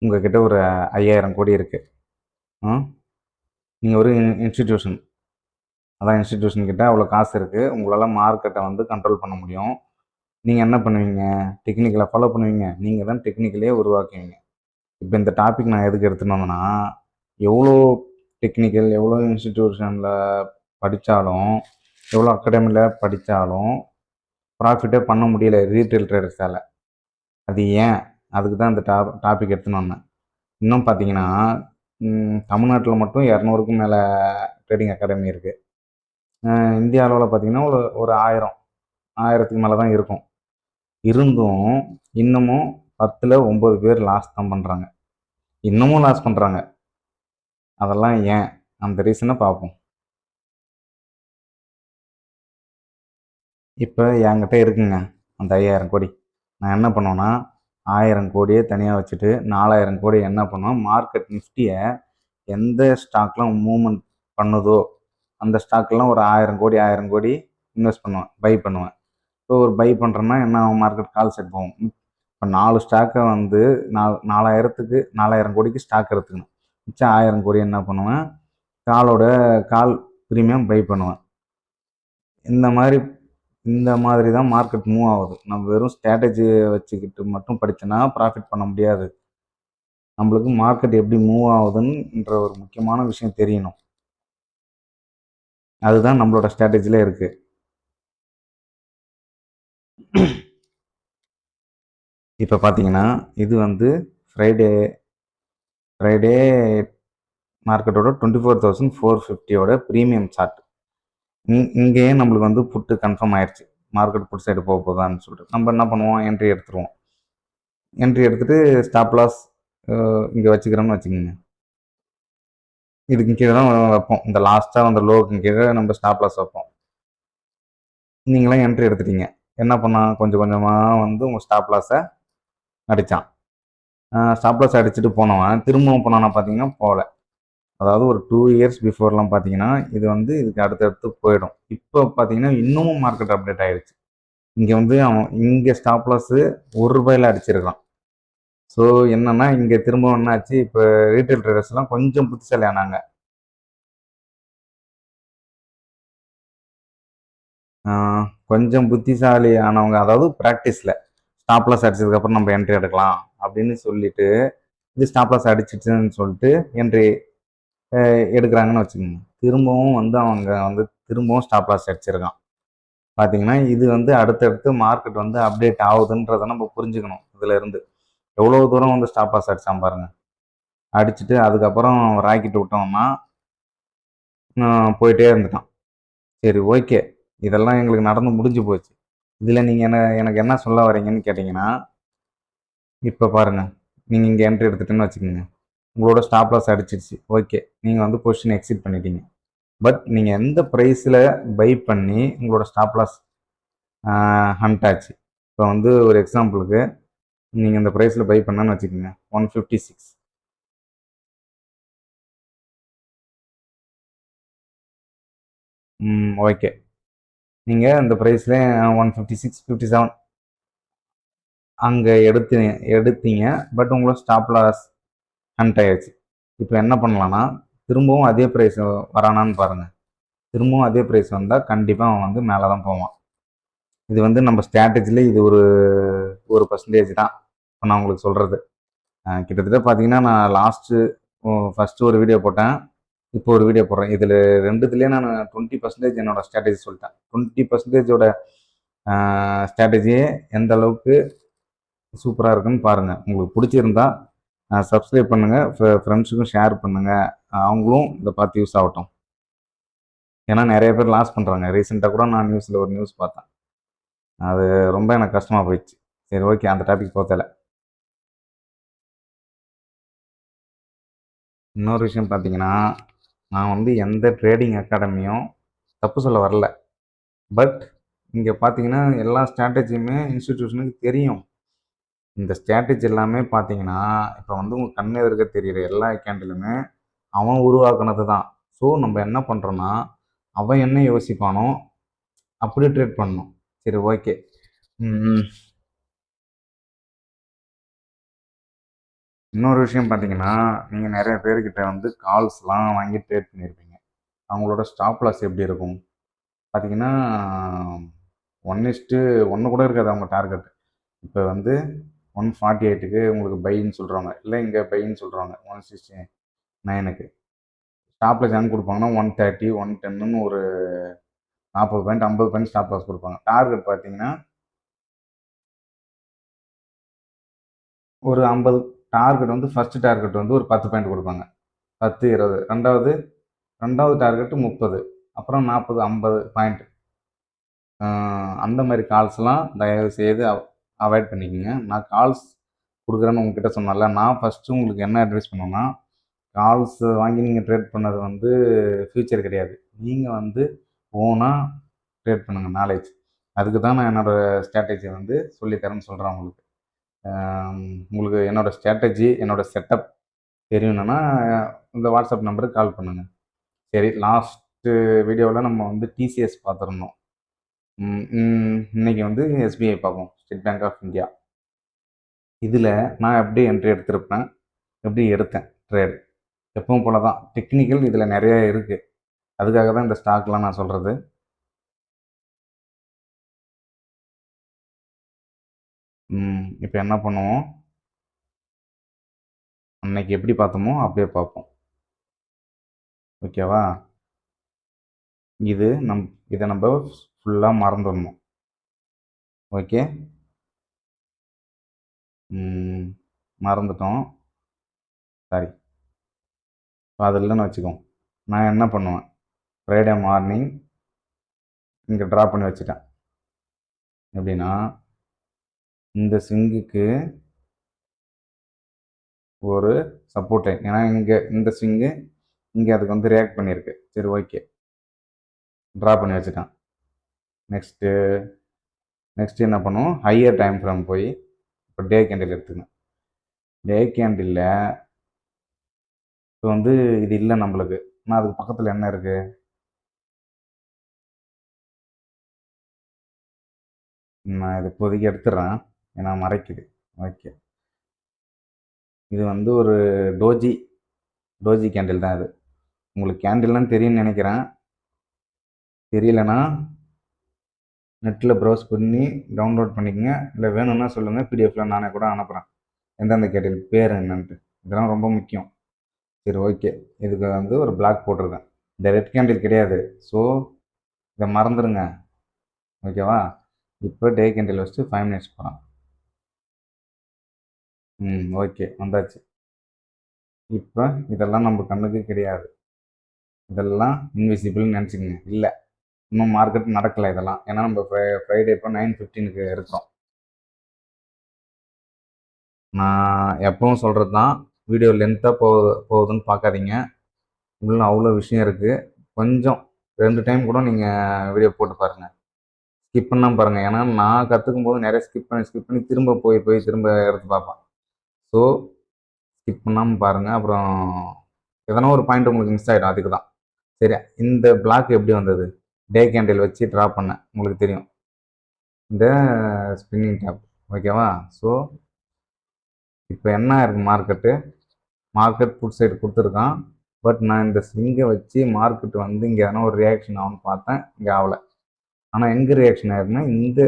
உங்ககிட்ட ஒரு 5000 கோடி இருக்குது. நீங்கள் ஒரு இன்ஸ்டிடியூஷன், அதான் இன்ஸ்டிடியூஷன் கிட்ட அவ்வளோ காசு இருக்குது. உங்களால் மார்க்கெட்டை வந்து கண்ட்ரோல் பண்ண முடியும். நீங்கள் என்ன பண்ணுவீங்க? டெக்னிக்கலை ஃபாலோ பண்ணுவீங்க. நீங்கள் தான் டெக்னிக்கலே உருவாக்குவீங்க. இப்போ இந்த டாபிக் நான் எதுக்கு எடுத்துன்னு வந்தேன்னா, எவ்வளோ டெக்னிக்கல், எவ்வளோ இன்ஸ்டிடியூஷனில் படித்தாலும், எவ்வளோ அகாடமியில் படித்தாலும் ப்ராஃபிட்டே பண்ண முடியல ரீட்டைல் ட்ரேடர்ஸால். அது ஏன்? அதுக்கு தான் இந்த டாபிக் எடுத்துன்னு வந்தேன். இன்னும் பார்த்தீங்கன்னா, தமிழ்நாட்டில் மட்டும் 200க்கும் மேலே ட்ரேடிங் அகாடமி இருக்குது. இந்தியா அளவில் பார்த்தீங்கன்னா ஒரு 1000க்கு மேலே தான் இருக்கும். இருந்தும் இன்னமும் 10ல் 9 பேர் லாஸ் தான் பண்ணுறாங்க. இன்னமும் லாஸ் பண்ணுறாங்க. அதெல்லாம் ஏன்? அந்த ரீசனை பார்ப்போம். இப்போ என்கிட்ட இருக்குங்க அந்த 5000 கோடி. நான் என்ன பண்ணுவேன்னா, 1000 கோடியே தனியாக வச்சுட்டு 4000 கோடி என்ன பண்ணுவேன், மார்க்கெட் நிஃப்டியை எந்த ஸ்டாக்லாம் மூவ்மெண்ட் பண்ணுதோ அந்த ஸ்டாக்லாம் ஒரு 1000 கோடி இன்வெஸ்ட் பண்ணுவேன், பை பண்ணுவேன். ஸோ ஒரு பை பண்ணுறேன்னா என்ன ஆகும், மார்க்கெட் கால் செட் போகும். இப்போ 4 ஸ்டாக்கை வந்து 4000 கோடிக்கு ஸ்டாக் எடுத்துக்கணும். மிச்சம் 1000 கோடி என்ன பண்ணுவேன், கால் ப்ரீமியம் பை பண்ணுவேன். இந்த மாதிரி தான் மார்க்கெட் மூவ் ஆகுது. நம்ம வெறும் ஸ்ட்ராட்டஜி வச்சுக்கிட்டு மட்டும் படித்தோன்னா ப்ராஃபிட் பண்ண முடியாது. நம்மளுக்கு மார்க்கெட் எப்படி மூவ் ஆகுதுன்ற ஒரு முக்கியமான விஷயம் தெரியணும். அதுதான் நம்மளோட ஸ்ட்ராட்டஜியில் இருக்குது. இப்போ பார்த்தீங்கன்னா இது வந்து ஃப்ரைடே மார்க்கெட்டோட 24,450 ப்ரீமியம் சார்ட். இங்கேயே நம்மளுக்கு வந்து புட்டு கன்ஃபார்ம் ஆயிடுச்சு, மார்க்கெட் புட் சைடு போக போதான்னு சொல்லிட்டு. நம்ம என்ன பண்ணுவோம், என்ட்ரி எடுத்துருவோம். என்ட்ரி எடுத்துகிட்டு ஸ்டாப் லாஸ் இங்கே வச்சுக்கிறோன்னு வச்சுக்கோங்க. இதுக்கு கீழே தான் வைப்போம். இந்த லாஸ்ட்டாக அந்த லோவுக்கு கீழே நம்ம ஸ்டாப் லாஸ் வைப்போம். நீங்களாம் என்ட்ரி எடுத்துட்டீங்க. என்ன பண்ணால் கொஞ்சம் கொஞ்சமாக வந்து உங்கள் ஸ்டாப் லாஸை அடித்தான். ஸ்டாப் லாஸ் அடிச்சுட்டு போனவன் திரும்பவும் போனானா பார்த்தீங்கன்னா போகல. அதாவது ஒரு 2 இயர்ஸ் பிஃபோர்லாம் பார்த்தீங்கன்னா இது வந்து இதுக்கு அடுத்தடுத்து போயிடும். இப்போ பார்த்தீங்கன்னா இன்னமும் மார்க்கெட் அப்டேட் ஆகிடுச்சு. இங்கே வந்து அவன் இங்கே ஸ்டாப் லாஸு ₹1 அடிச்சிருக்கான். ஸோ என்னன்னா இங்கே திரும்ப என்னாச்சு, இப்போ ரீட்டைல் ட்ரேடர்ஸ்லாம் கொஞ்சம் புத்திசாலி ஆனாங்க. கொஞ்சம் புத்திசாலி ஆனவங்க, அதாவது ப்ராக்டிஸில் ஸ்டாப் லாஸ் அடிச்சதுக்கப்புறம் நம்ம என்ட்ரி எடுக்கலாம் அப்படின்னு சொல்லிட்டு, இது ஸ்டாப் லாஸ் அடிச்சிச்சுன்னு சொல்லிட்டு என்ட்ரி எடுக்கிறாங்கன்னு வச்சுக்கோங்க. திரும்பவும் வந்து அவங்க வந்து திரும்பவும் ஸ்டாப் லாஸ் அடிச்சிருக்கான். பார்த்தீங்கன்னா இது வந்து அடுத்தடுத்து மார்க்கெட் வந்து அப்டேட் ஆகுதுன்றதை நம்ம புரிஞ்சுக்கணும். இதில் இருந்து எவ்வளோ தூரம் வந்து ஸ்டாப் லாஸ் அடிச்சான் பாருங்க. அடிச்சுட்டு அதுக்கப்புறம் ராக்கெட் விட்டோம்னா போயிட்டே இருந்துட்டான். சரி, ஓகே, இதெல்லாம் எங்களுக்கு நடந்து முடிஞ்சு போச்சு. இதில் நீங்கள் எனக்கு என்ன சொல்ல வரீங்கன்னு கேட்டிங்கன்னா, இப்போ பாருங்கள், நீங்கள் இங்கே என்ட்ரி எடுத்துட்டுன்னு வச்சுக்கோங்க. உங்களோட ஸ்டாப் லாஸ் அடிச்சிருச்சு, ஓகே, நீங்கள் வந்து பொசிஷன் எக்ஸிட் பண்ணிட்டீங்க. பட் நீங்கள் எந்த ப்ரைஸில் பை பண்ணி உங்களோட ஸ்டாப் லாஸ் ஹண்ட் ஆச்சு. இப்போ வந்து ஒரு எக்ஸாம்பிளுக்கு நீங்கள் இந்த ப்ரைஸில் பை பண்ணான்னு வச்சுக்கோங்க, 156. ஓகே, நீங்கள் இந்த ப்ரைஸில் 156, 57 அங்கே எடுத்தீங்க. பட் உங்களோட ஸ்டாப் லாஸ் ஹண்ட் ஆயிடுச்சு. இப்போ என்ன பண்ணலான்னா, திரும்பவும் அதே ப்ரைஸ் வரானான்னு பாருங்கள். திரும்பவும் அதே ப்ரைஸ் வந்தால் கண்டிப்பாக அவன் வந்து மேலே தான் போவான். இது வந்து நம்ம ஸ்ட்ராட்டஜியில் இது ஒரு பர்சன்டேஜ் தான் இப்போ நான் உங்களுக்கு சொல்கிறது. கிட்டத்தட்ட பார்த்தீங்கன்னா நான் ஃபஸ்ட்டு ஒரு வீடியோ போட்டேன், இப்போ ஒரு வீடியோ போடுறேன். இதில் ரெண்டுத்துலேயே நான் 20% என்னோட ஸ்ட்ராட்டஜி சொல்லிட்டேன். 20%ஓட ஸ்ட்ராட்டஜியே எந்த அளவுக்கு சூப்பராக இருக்குன்னு பாருங்கள். உங்களுக்கு பிடிச்சிருந்தா சப்ஸ்கிரைப் பண்ணுங்கள், ஃப்ரெண்ட்ஸுக்கும் ஷேர் பண்ணுங்கள், அவங்களும் இதை பார்த்து யூஸ் ஆகட்டும். ஏன்னா நிறைய பேர் லாஸ் பண்ணுறாங்க. ரீசெண்டாக கூட நான் நியூஸில் ஒரு நியூஸ் பார்த்தேன். அது ரொம்ப எனக்கு கஷ்டமாக போயிடுச்சு. சரி, ஓகே, அந்த டாபிக் போத்தல. இன்னொரு விஷயம் பார்த்தீங்கன்னா, நான் வந்து எந்த ட்ரேடிங் அகாடமியும் தப்பு சொல்ல வரல. பட் இங்கே பார்த்தீங்கன்னா எல்லா ஸ்ட்ராட்டஜியுமே இன்ஸ்டிடியூஷனுக்கு தெரியும். இந்த ஸ்ட்ராட்டஜி எல்லாமே பார்த்தீங்கன்னா இப்போ வந்து உங்கள் கண் எதிர்க்க தெரிகிற எல்லா கேண்டிலுமே அவன் உருவாக்குனது தான். ஸோ நம்ம என்ன பண்ணுறோன்னா, அவன் என்ன யோசிப்பானோ அப்படி ட்ரேட் பண்ணணும். சரி, ஓகே. இன்னொரு விஷயம் பார்த்தீங்கன்னா, நீங்க நெறைய பேர்கிட்ட வந்து கால்ஸ்லாம் வாங்கி ட்ரேட் பண்ணியிருப்பீங்க. அவங்களோட ஸ்டாப் லாஸ் எப்படி இருக்கும்? பார்த்தீங்கன்னா, 1:1 கூட இருக்காது அவங்க டார்கெட். இப்ப வந்து 148க்கு உங்களுக்கு பைன்னு சொல்றாங்க. இல்ல இங்க பைன்னு சொல்றாங்க. 169க்கு. ஸ்டாப் லாஸ் எங்க குடுப்பாங்கன்னா, 130, 110ன்னு ஒரு 40 பாயிண்ட், 50 பாயிண்ட் ஸ்டாப் லாஸ் குடுப்பாங்க. டார்கெட் பார்த்தீங்கன்னா, ஒரு 50 டார்கெட் வந்து ஃபர்ஸ்ட் டார்கெட் வந்து ஒரு 10 பாயிண்ட் குடுப்பாங்க. 10, 20. 2வது டார்கெட் 30. அப்புறம் 40, 50 பாயிண்ட். அந்த மாரி கால்ஸ்லாம் தயவு செய்து அவாய்ட் பண்ணிக்கங்க. நான் கால்ஸ் குடுக்குறேன்னு உங்ககிட்ட சொன்னேன்ல, நான் ஃபர்ஸ்ட்டு உங்களுக்கு என்ன அட்வைஸ் பண்ணுவேன்னா, கால்ஸ் வாங்கி நீங்க ட்ரேட் பண்ணது வந்து ஃபியூச்சர் கிடையாது. நீங்க வந்து ஓனா ட்ரேட் பண்ணுங்க நாலேட்ஜ். அதுக்கு தான் நான் என்னோட ஸ்ட்ராட்டஜி வந்து சொல்லி தரேன்னு சொல்றேன் உங்களுக்கு. உங்களுக்கு என்னோட ஸ்ட்ராட்டஜி, என்னோட செட்டப் தெரியணும்னா, இந்த வாட்ஸ்அப் நம்பருக்கு கால் பண்ணுங்க. சரி, லாஸ்ட்டு வீடியோல நம்ம வந்து டிசிஎஸ் பார்த்துருந்தோம். இன்னைக்கு வந்து எஸ்பிஐ பார்ப்போம். State Bank of India. இதில நான் எப்படி என்ட்ரி எடுத்திருப்பேன், எப்படி எடுத்தேன் ட்ரேட். எப்பவும் போல தான். டெக்னிக்கல் இதில நெறைய இருக்கு. அதுக்காக தான் இந்த ஸ்டாக்லாம் நான் சொல்றது. இப்ப என்ன பண்ணுவோம், அன்னைக்கு எப்படி பார்த்தோமோ அப்படியே பார்ப்போம். ஓகேவா? இது நம் இத நம்ப ஃபுல்லா மறந்துடணும். ஓகே? ம் மறந்துட்டோம். சாரி. அது இல்லன்னு வச்சுக்குவோம். நான் என்ன பண்ணுவேன், ஃப்ரைடே மார்னிங் இங்க ட்ரா பண்ணி வச்சுட்டேன். எப்படின்னா, இந்த ஸ்விங்குக்கு ஒரு சப்போர்ட் லைன். ஏன்னா இங்க இந்த ஸ்விங்கு இங்க அதுக்கு வந்து ரியாக்ட் பண்ணியிருக்கு. சரி, ஓகே. ட்ரா பண்ணி வச்சுட்டேன். நெக்ஸ்ட்டு நெக்ஸ்ட் என்ன பண்ணுவோம், ஹையர் டைம் ஃப்ரேம் போய் இப்போ டே கேண்டில் எடுத்துக்கணும். டே கேண்டில்ல இப்போ வந்து இது இல்லை நம்மளுக்கு. ஆனால் அதுக்கு பக்கத்தில் என்ன இருக்கு, நான் இது இப்போதைக்கு எடுத்துடுறேன். ஏன்னா மறைக்குது. ஓகே. இது வந்து ஒரு டோஜி டோஜி கேண்டில் தான் இது. உங்களுக்கு கேண்டில்லாம் தெரியும்னு நினைக்கிறேன். தெரியலனா நெட்டில் ப்ரௌஸ் பண்ணி டவுன்லோட் பண்ணிக்கங்க. இல்லை வேணும்னா சொல்லுங்கள், பிடிஎஃப்ல நானே கூட அனுப்புகிறேன். எந்தெந்த கேண்டில் பேர் என்னன்ட்டு. இதெல்லாம் ரொம்ப முக்கியம். சரி, ஓகே. இதுக்கு வந்து ஒரு பிளாக் போட்டிருக்கேன். இந்த ரெட் கேண்டில் கிடையாது. ஸோ இதை மறந்துடுங்க. ஓகேவா? இப்போ டே கேண்டில் வச்சுட்டு 5 மினிட்ஸ் போகிறோம். ஓகே, வந்தாச்சு. இப்போ இதெல்லாம் நம்ம கண்ணுக்கு கிடையாது. இதெல்லாம் இன்விசிபிள்னு நினச்சிக்கங்க. இல்லை, இன்னும் மார்க்கெட் நடக்கலை இதெல்லாம். ஏன்னா நம்ம ஃப்ரைடே இப்போ 9:15க்கு இருக்கிறோம். நான் எப்பவும் சொல்கிறது தான், வீடியோ லென்த்தாக போகுதுன்னு பார்க்காதீங்க. உள்ள அவ்வளோ விஷயம் இருக்குது. கொஞ்சம் 2 டைம் கூட நீங்கள் வீடியோ போட்டு பாருங்கள். ஸ்கிப் பண்ணாமல் பாருங்கள். ஏன்னா நான் கற்றுக்கும் போது நிறைய ஸ்கிப் பண்ணி திரும்ப போய் திரும்ப எடுத்து பார்ப்பேன். ஸோ ஸ்கிப் பண்ணாமல் பாருங்கள். அப்புறம் எதனா ஒரு பாயிண்ட் உங்களுக்கு மிஸ் ஆகிடும். அதுக்கு தான். சரி, இந்த பிளாக் எப்படி வந்தது? டே கேண்டில் வச்சு ட்ரா பண்ணேன். உங்களுக்கு தெரியும், இந்த ஸ்பின்னிங் டாப். ஓகேவா? ஸோ இப்போ என்ன இருக்கு மார்க்கெட் புட் சைடு கொடுத்துருக்கான். பட் நான் இந்த ஸ்விங்கை வச்சு மார்க்கெட் வந்து இங்கே எதனா ஒரு ரியாக்ஷன் ஆகும்னு பார்த்தேன். இங்கே ஆகலை. ஆனால் எங்கே ரியாக்ஷன் ஆயிருக்குன்னா இந்த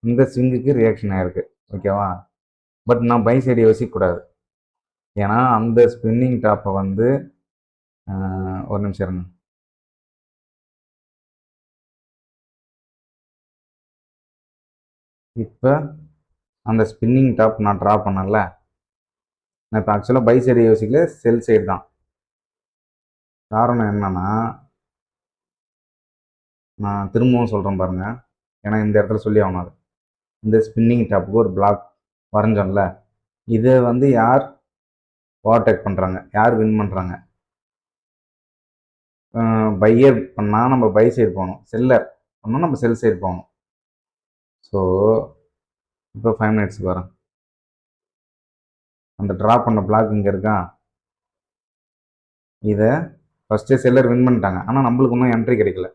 இந்த ஸ்விங்குக்கு ரியாக்ஷன் ஆயிருக்கு. ஓகேவா? பட் நான் பை சைடு யோசிக்கக்கூடாது. ஏன்னா அந்த ஸ்பின்னிங் டாப்பை வந்து ஒரு நிமிஷம் இருங்க. இப்போ அந்த ஸ்பின்னிங் டாப் நான் ட்ரா பண்ணல. நான் இப்போ ஆக்சுவலாக பை சைடு யோசிக்கல, செல் சைடு தான். காரணம் என்னன்னா, நான் திரும்பவும் சொல்கிறேன் பாருங்க. ஏன்னா இந்த இடத்துல சொல்லி ஆகணும். இந்த ஸ்பின்னிங் டாப்புக்கு ஒரு பிளாக் வரைஞ்சோம்ல, இதை வந்து யார் ஓவர்டேக் பண்ணுறாங்க, யார் வின் பண்ணுறாங்க? பையர் பண்ணால் நம்ம பை சைடு போகணும், செல்லர் பண்ணால் நம்ம செல் சைடு போகணும். ஸோ இப்போ 5 மினிட்ஸ்க்கு வரேன். அந்த ட்ரா பண்ண பிளாக் இங்கே இருக்கா? இதை ஃபஸ்ட்டு செல்லர் வின் பண்ணிட்டாங்க. ஆனால் நம்மளுக்கு இன்னும் என்ட்ரி கிடைக்கல.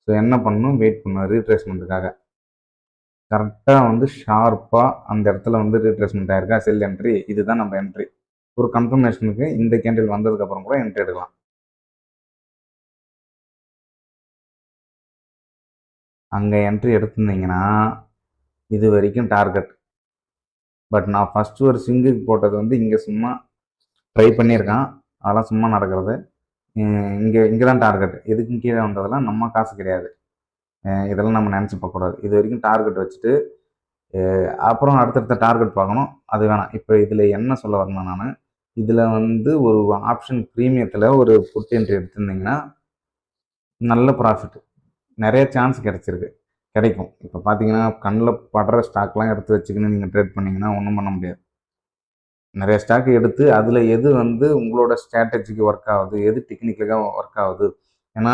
ஸோ என்ன பண்ணணும், வெயிட் பண்ணணும் ரீட்ரேஸ்மெண்ட்டுக்காக. கரெக்டாக வந்து ஷார்ப்பாக அந்த இடத்துல வந்து ரீட்ரேஸ்மெண்ட் ஆயிருக்கா, செல் என்ட்ரி. இதுதான் நம்ம என்ட்ரி. ஒரு கன்ஃபர்மேஷனுக்கு இந்த கேண்டில் வந்ததுக்கப்புறம் கூட என்ட்ரி எடுக்கலாம். அங்கே என்ட்ரி எடுத்திருந்தீங்கன்னா இது வரைக்கும் டார்கெட். பட் நான் ஃபஸ்ட்டு ஒரு ஸ்விங்குக்கு போட்டது வந்து இங்கே சும்மா ட்ரை பண்ணியிருக்கான், அதெல்லாம் சும்மா நடக்கிறது. இங்கே தான் டார்கெட். எதுக்கும் கீழே வந்ததெல்லாம் நம்ம காசு கிடையாது. இதெல்லாம் நம்ம நினச்சி பார்க்கக்கூடாது. இது வரைக்கும் டார்கெட் வச்சுட்டு அப்புறம் அடுத்தடுத்த டார்கெட் பார்க்கணும். அது வேணாம். இப்போ இதில் என்ன சொல்ல வரேன்னா, நான் இதில் வந்து ஒரு ஆப்ஷன் ப்ரீமியத்தில் ஒரு புட் என்ட்ரி எடுத்திருந்தீங்கன்னா நல்ல ப்ராஃபிட், நிறைய சான்ஸ் கிடைக்கும். இப்போ பார்த்தீங்கன்னா கண்ணில் படுற ஸ்டாக்லாம் எடுத்து வச்சுக்கின்னு நீங்கள் ட்ரேட் பண்ணிங்கன்னா ஒன்றும் பண்ண முடியாது. நிறைய ஸ்டாக் எடுத்து அதில் எது வந்து உங்களோட ஸ்ட்ராட்டஜிக்கு ஒர்க் ஆகுது, எது டெக்னிக்கலாக ஒர்க் ஆகுது. ஏன்னா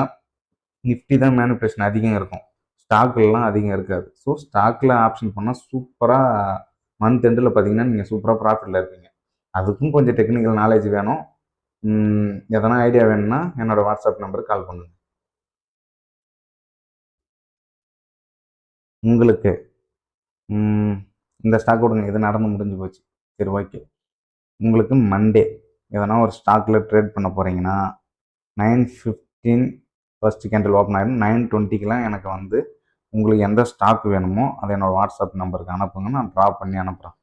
நிஃப்டி தான் மேனிப்புலேஷன் அதிகம் இருக்கும், ஸ்டாக்லாம் அதிகம் இருக்காது. ஸோ ஸ்டாக்கில் ஆப்ஷன் பண்ணால் சூப்பராக மந்த் எண்டில் பார்த்தீங்கன்னா நீங்கள் சூப்பராக ப்ராஃபிட்டில் இருப்பீங்க. அதுக்கும் கொஞ்சம் டெக்னிக்கல் நாலேஜ் வேணும். எதனா ஐடியா வேணும்னா என்னோடய வாட்ஸ்அப் நம்பருக்கு கால் பண்ணுங்கள். உங்களுக்கு இந்த ஸ்டாக் கொடுங்க, இது நடந்து முடிஞ்சு போச்சு. சரி, ஓகே. உங்களுக்கு மண்டே எதனா ஒரு ஸ்டாக்கில் ட்ரேட் பண்ண போகிறீங்கன்னா 9:15 ஃபஸ்ட்டு கேண்டில் ஓப்பன் ஆகிடும். 9:20 எனக்கு வந்து உங்களுக்கு எந்த ஸ்டாக் வேணுமோ அதை என்னோடய வாட்ஸ்அப் நம்பருக்கு அனுப்புங்க, நான் ட்ராப் பண்ணி அனுப்புகிறேன்.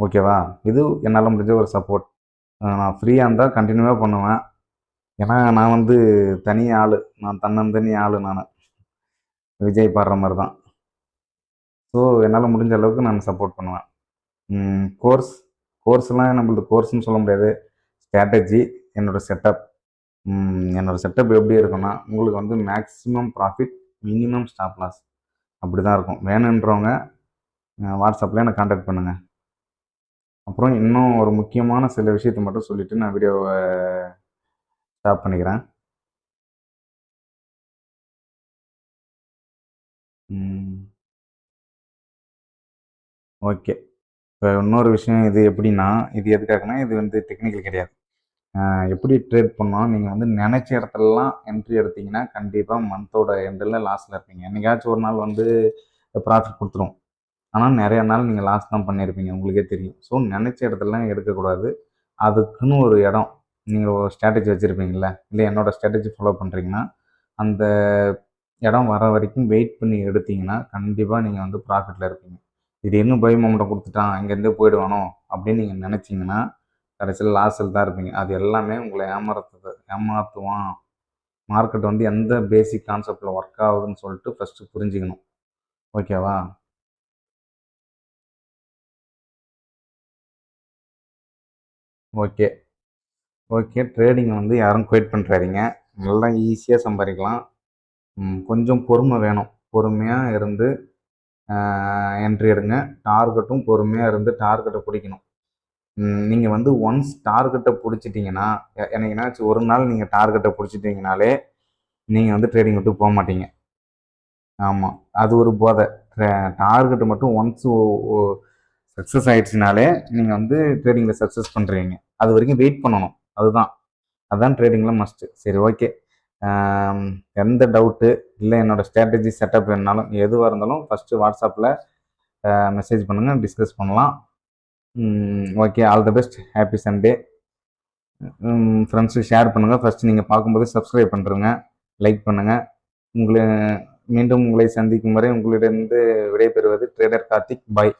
ஓகேவா? இது என்னால் முடிஞ்ச ஒரு சப்போர்ட். நான் ஃப்ரீயாக இருந்தால் கண்டினியூவாக பண்ணுவேன். ஏன்னா நான் வந்து தனி ஆள், நான் தன்னந்தனி ஆள். நான் விஜய் பாடுற மாதிரி தான். ஸோ என்னால் முடிஞ்ச அளவுக்கு நான் சப்போர்ட் பண்ணுவேன். கோர்ஸ்லாம் நம்மளது கோர்ஸ்னு சொல்ல முடியாது, ஸ்ட்ராட்டஜி. என்னோடய செட்டப் எப்படி இருக்குன்னா, உங்களுக்கு வந்து maximum profit, minimum stop loss, அப்படி தான் இருக்கும். வேணுன்றவங்க வாட்ஸ்அப்பில் எனக்கு கான்டாக்ட் பண்ணுங்கள். அப்புறம் இன்னும் ஒரு முக்கியமான சில விஷயத்தை மட்டும் சொல்லிவிட்டு நான் வீடியோவை ஸ்டாப் பண்ணிக்கிறேன். ஓகே. இப்போ இன்னொரு விஷயம், இது எப்படின்னா, இது எதுக்காகனா, இது வந்து டெக்னிக்கல் கிடையாது. எப்படி ட்ரேட் பண்ணால் நீங்கள் வந்து நினச்ச இடத்துலலாம் என்ட்ரி எடுத்திங்கன்னா கண்டிப்பாக மந்தோட எண்டில் லாஸில் இருப்பீங்க. என்றைக்காச்சும் ஒரு நாள் வந்து ப்ராஃபிட் கொடுத்துரும். ஆனால் நிறைய நாள் நீங்கள் லாஸ் தான் பண்ணியிருப்பீங்க, உங்களுக்கே தெரியும். ஸோ நினச்ச இடத்துலலாம் எடுக்கக்கூடாது. அதுக்குன்னு ஒரு இடம், நீங்கள் ஒரு ஸ்ட்ராட்டஜி வச்சுருப்பீங்கள, இல்லை என்னோடய ஸ்ட்ராட்டஜி ஃபாலோ பண்ணுறீங்கன்னா அந்த இடம் வர வரைக்கும் வெயிட் பண்ணி எடுத்திங்கன்னா கண்டிப்பாக நீங்கள் வந்து ப்ராஃபிட்டில் இருப்பீங்க. திடீர்னு பை மொமெண்ட்டை கொடுத்துட்டான், இங்கேருந்தே போயிடுவானோ அப்படின்னு நீங்கள் நினச்சிங்கன்னா கடைசியில் லாஸில் தான் இருப்பீங்க. அது எல்லாமே உங்களை ஏமாற்றுவான். மார்க்கெட் வந்து எந்த பேசிக் கான்செப்டில் ஒர்க் ஆகுதுன்னு சொல்லிட்டு ஃபஸ்ட்டு புரிஞ்சுக்கணும். ஓகேவா? ஓகே. ட்ரேடிங்கை வந்து யாரும் குவைட் பண்ணுறாதீங்க. நல்லா ஈஸியாக சம்பாதிக்கலாம். கொஞ்சம் பொறுமை வேணும். பொறுமையாக இருந்து என்ட்ரி எடுங்க. டார்கெட்டும் பொறுமையாக இருந்து டார்கெட்டை பிடிக்கணும். நீங்கள் வந்து ஒன்ஸ் டார்கெட்டை பிடிச்சிட்டிங்கன்னா, என்னைக்குனாச்சும் ஒரு நாள் நீங்கள் டார்கெட்டை பிடிச்சிட்டிங்கனாலே நீங்கள் வந்து ட்ரேடிங் விட்டு போக மாட்டீங்க. ஆமாம், அது ஒரு போதை. டார்கெட்டு மட்டும் ஒன்ஸ் சக்ஸஸ் ஆகிடுச்சினாலே நீங்கள் வந்து ட்ரேடிங்கில் சக்ஸஸ் பண்ணுறீங்க. அது வரைக்கும் வெயிட் பண்ணணும். அதுதான் ட்ரேடிங்கில் மஸ்ட்டு. சரி, ஓகே. எந்த டவுட்டு இல்லை என்னோடய ஸ்ட்ராட்டஜி செட்டப் வேணுனாலும் எதுவாக இருந்தாலும் ஃபஸ்ட்டு வாட்ஸ்அப்பில் மெசேஜ் பண்ணுங்கள், டிஸ்கஸ் பண்ணலாம். Okay, all the best. Happy Sunday. ஃப்ரெண்ட்ஸுக்கு ஷேர் பண்ணுங்கள். ஃபஸ்ட்டு நீங்கள் பார்க்கும்போது சப்ஸ்கிரைப் பண்ணுறங்க, லைக் பண்ணுங்கள். மீண்டும் உங்களை சந்திக்கும் வரை உங்களிடமிருந்து விடைபெறுவது ட்ரேடர் கார்த்திக். பாய்.